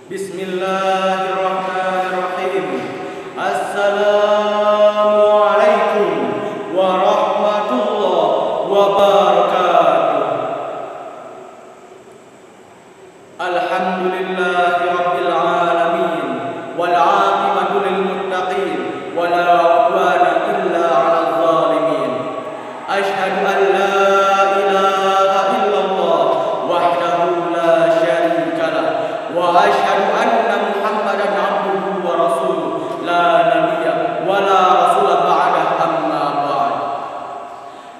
Bismillahirrahmanirrahim. Assalamualaikum warahmatullahi wabarakatuh. Alhamdulillahi rabbil alamin wal 'aqibatu lil muttaqin wala 'udwana illa 'alal zalimin. Asyhadu an la ilaha illallah wahdahu la syarika lah wa asyhadu anna Muhammadan 'abduhu wa rasuluh la nabiyya wa la rasula ba'dah amma ba'd.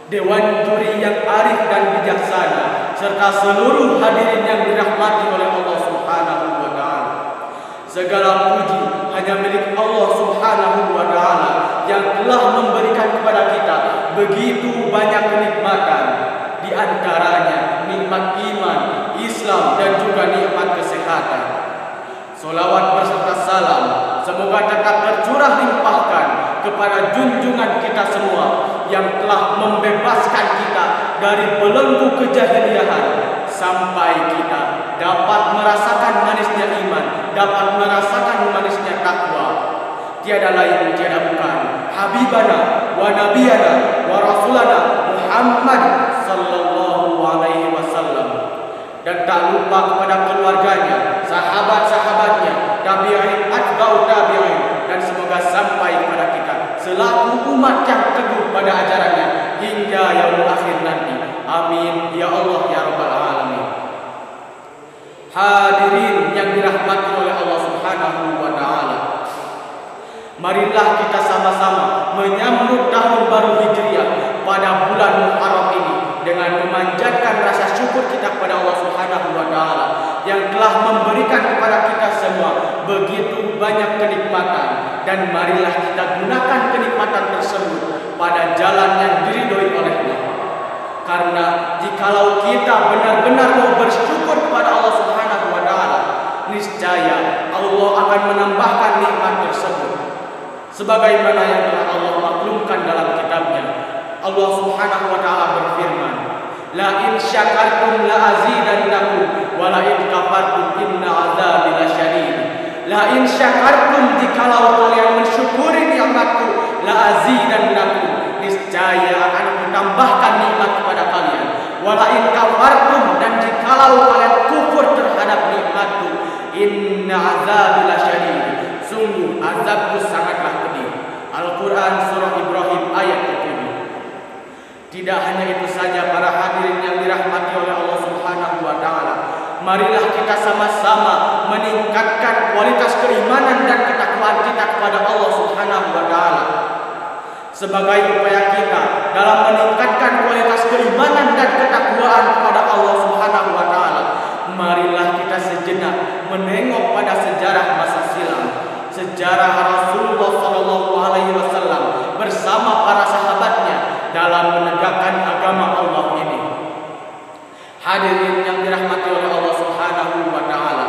Dewan juri yang arif dan bijaksana serta seluruh hadirin yang dirahmati oleh Allah Subhanahu wa taala. Segala puji hanya milik Allah Subhanahu wa taala yang telah memberikan kepada kita begitu banyak kenikmatan, di antaranya nikmat iman, Islam dan juga nikmat kesehatan. Salawat berserta salam semoga tetap tercurah limpahkan kepada junjungan kita semua yang telah membebaskan kita dari belenggu kejahiliahan sampai kita dapat merasakan manisnya iman, dapat merasakan manisnya takwa. Tiada lain tiada bukan Habibana wa Nabiyana wa Rasulana Muhammad sallallahu alaihi wasallam. Dan tak lupa kepada keluarganya, sahabat-sahabatnya, tabi'in, atba'u tabi'in, dan semoga sampai kepada kita selaku umat yang teguh pada ajarannya hingga yaumul akhir nanti. Amin ya Allah ya rabbal alamin. Hadirin yang dirahmati oleh Allah Subhanahu wa taala, marilah kita sama-sama menyambut tahun baru Hijriah pada bulan Muharram ini dengan memanjatkan rasa syukur kita kepada Allah Subhanahu wa taala yang telah memberikan kepada kita semua begitu banyak kenikmatan, dan marilah kita gunakan kenikmatan tersebut pada jalan yang diridhoi oleh-Nya. Karena jikalau kita benar-benar mau bersyukur kepada Allah Subhanahu wa taala, niscaya Allah akan menambahkan nikmat tersebut. Sebagaimana yang telah Allah maklumkan dalam kitabnya, Allah Subhanahu wa taala berfirman, la in syakartum la azidannakum wa la in kafartum inna azabi lasyadid. La in syakartum, jikalau kalian mensyukuri nikmatku, la azidannakum, niscaya akan menambahkan nikmat kepada kalian. Wa la in kafartum, dan jikalau kalian kufur terhadap nikmatku, inna azabi lasyadid, sungguh azabku sangatlah pedih. Al-Quran surah Ibrahim ayat ke-7. Tidak hanya itu saja para hadirin yang dirahmati oleh Allah Subhanahu wa taala, marilah kita sama-sama meningkatkan kualitas keimanan dan ketakwaan kita kepada Allah Subhanahu wa taala. Sebagai upaya kita dalam meningkatkan kualitas keimanan dan ketakwaan kepada Allah Subhanahu wa taala, marilah kita sejenak menengok pada sejarah masa silam, sejarah Rasulullah sallallahu alaihi wasallam bersama para sahabatnya dalam menegakkan agama Allah ini. Hadirin yang dirahmati oleh Allah Subhanahu wa taala,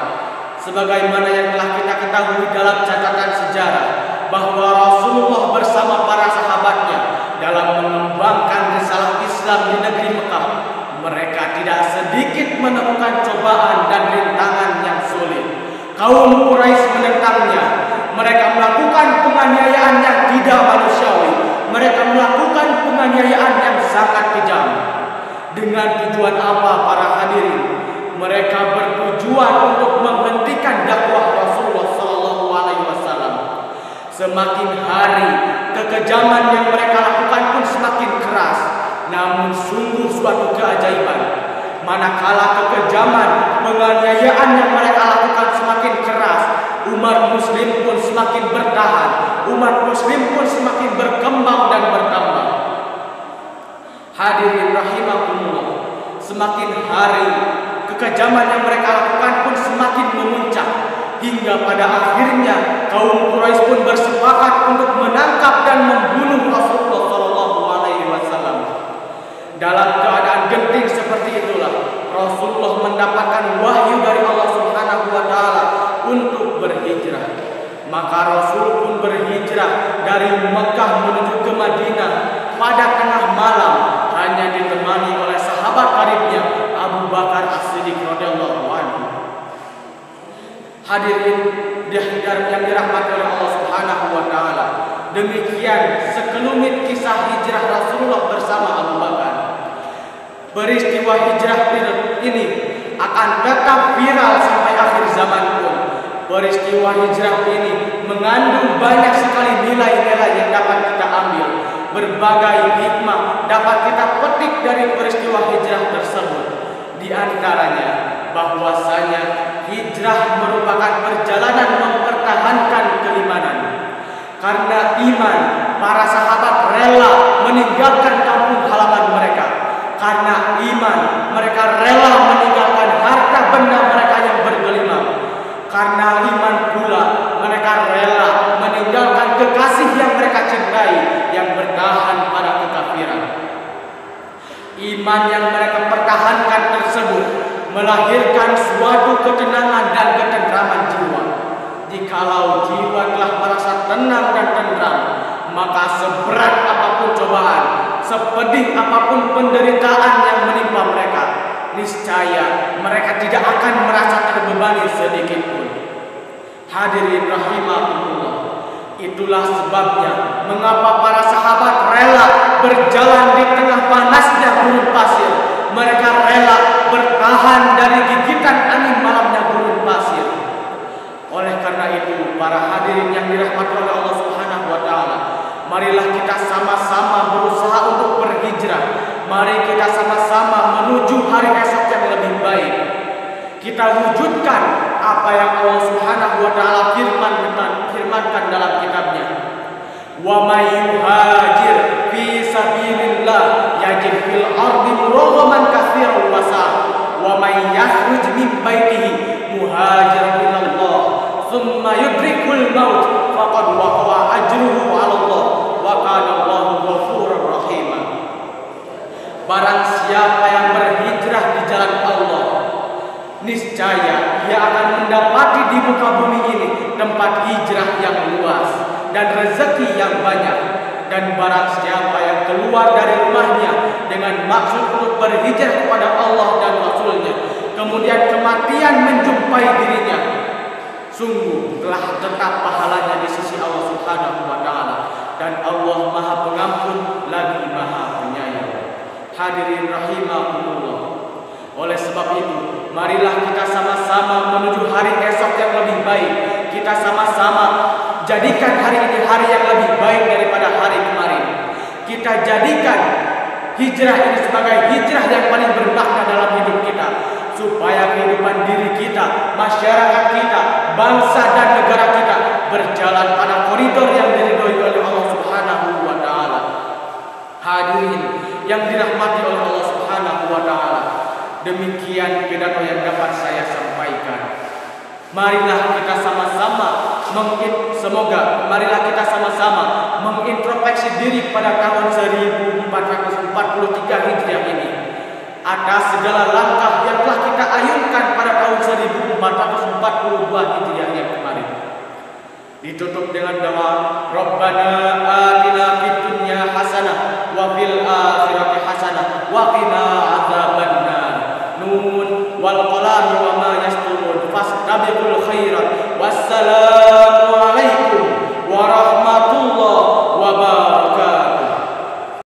sebagaimana yang telah kita ketahui dalam catatan sejarah bahwa Rasulullah bersama para sahabatnya dalam mengembangkan risalah Islam di negeri Mekah, mereka tidak sedikit menemukan cobaan dan rintangan yang sulit. Kaum Quraisy menentangnya. Mereka melakukan penganiayaan yang tidak manusiawi. Mereka melakukan penganiayaan yang sangat kejam. Dengan tujuan apa para hadirin? Mereka bertujuan untuk menghentikan dakwah Rasulullah sallallahu alaihi wasallam. Semakin hari kekejaman yang mereka lakukan pun semakin keras. Namun sungguh suatu keajaiban, manakala kekejaman penganiayaan yang mereka lakukan semakin keras, umat muslim pun semakin bertahan, umat muslim pun semakin berkembang dan bertambah. Hadirin rahimakumullah, semakin hari kekejaman yang mereka lakukan pun semakin memuncak, hingga pada akhirnya kaum Quraisy pun bersepakat untuk menangkap dan membunuh Rasulullah sallallahu alaihi wasallam. Dalam keadaan genting seperti itulah Rasulullah mendapatkan wahyu dari Allah Subhanahu wa taala untuk berhijrah. Maka Rasul pun berhijrah dari Mekah menuju ke Madinah pada tengah malam, hanya ditemani oleh sahabat karibnya Abu Bakar As-Siddiq radhiyallahu anhu. Hadirin yang dirahmati oleh Allah Subhanahu wa taala. Demikian sekelumit kisah hijrah Rasulullah bersama Abu Bakar. Peristiwa hijrah ini akan tetap viral sampai akhir zaman pun. Peristiwa hijrah ini mengandung banyak sekali nilai-nilai yang dapat kita ambil. Berbagai hikmah dapat kita petik dari peristiwa hijrah tersebut. Di antaranya bahwasanya hijrah merupakan perjalanan mempertahankan keimanan. Karena iman, para sahabat rela meninggalkan kampung halaman mereka. Karena iman, mereka rela meninggalkan harta benda mereka yang bergelimang. Karena iman pula, mereka rela meninggalkan kekasih yang mereka cintai yang bertahan pada kekafiran. Iman yang mereka pertahankan tersebut melahirkan suatu ketenangan dan ketentraman jiwa. Jikalau jiwa telah merasa tenang dan tentram, maka seberat apapun cobaan, sepedih apapun penderitaan yang menimpa mereka, niscaya mereka tidak akan merasa terbebani sedikit pun. Hadirin rahimakumullah, itulah sebabnya mengapa para sahabat rela berjalan di tengah panasnya gurun pasir. Mereka rela bertahan dari gigitan angin malamnya gurun pasir. Oleh karena itu, para hadirin yang dirahmati oleh Allah Subhanahu wa taala, marilah kita sama-sama berusaha untuk berhijrah. Mari kita sama-sama menuju hari esok yang lebih baik. Kita wujudkan apa yang Allah Subhanahu wa taala firmankan dalam kitabnya. Wa may yuhajir fi sabilillah yajid fil ardi muraghaman katsiran wa sa'a wa may yakhruj min baitihi muhajiran ila Allah thumma yudrikul maut faqad waqa'a ajruhu 'ala Allah wa kana Allahu ghafurur rahim. Barang siapa yang berhijrah di jalan Allah, niscaya ia akan mendapati di muka bumi ini tempat hijrah yang luas dan rezeki yang banyak. Dan barang siapa yang keluar dari rumahnya dengan maksud untuk berhijrah kepada Allah dan Rasulnya, kemudian kematian menjumpai dirinya, sungguh telah tetap pahalanya di sisi Allah Subhanahu wa taala, dan Allah Maha Pengampun lagi Maha Penyayang. Hadirin rahimakumullah. Oleh sebab itu, marilah kita sama-sama menuju hari esok yang lebih baik. Kita sama-sama jadikan hari ini hari yang lebih baik daripada hari kemarin. Kita jadikan hijrah ini sebagai hijrah yang paling bermakna dalam hidup kita, supaya kehidupan diri kita, masyarakat kita, bangsa dan negara kita berjalan pada koridor yang diridhoi oleh Allah Subhanahu wa taala. Hadirin yang dirahmati oleh Allah Subhanahu wa taala, demikian pidato yang dapat saya sampaikan. Marilah kita sama-sama marilah kita sama-sama mengintrospeksi diri pada tahun 1443 Hijriah ini atas segala langkah yang telah kita ayunkan pada tahun 1442 Hijriah yang kemarin. Ditutup dengan doa, Rabbana atina fid dunya hasanah wa fil akhirati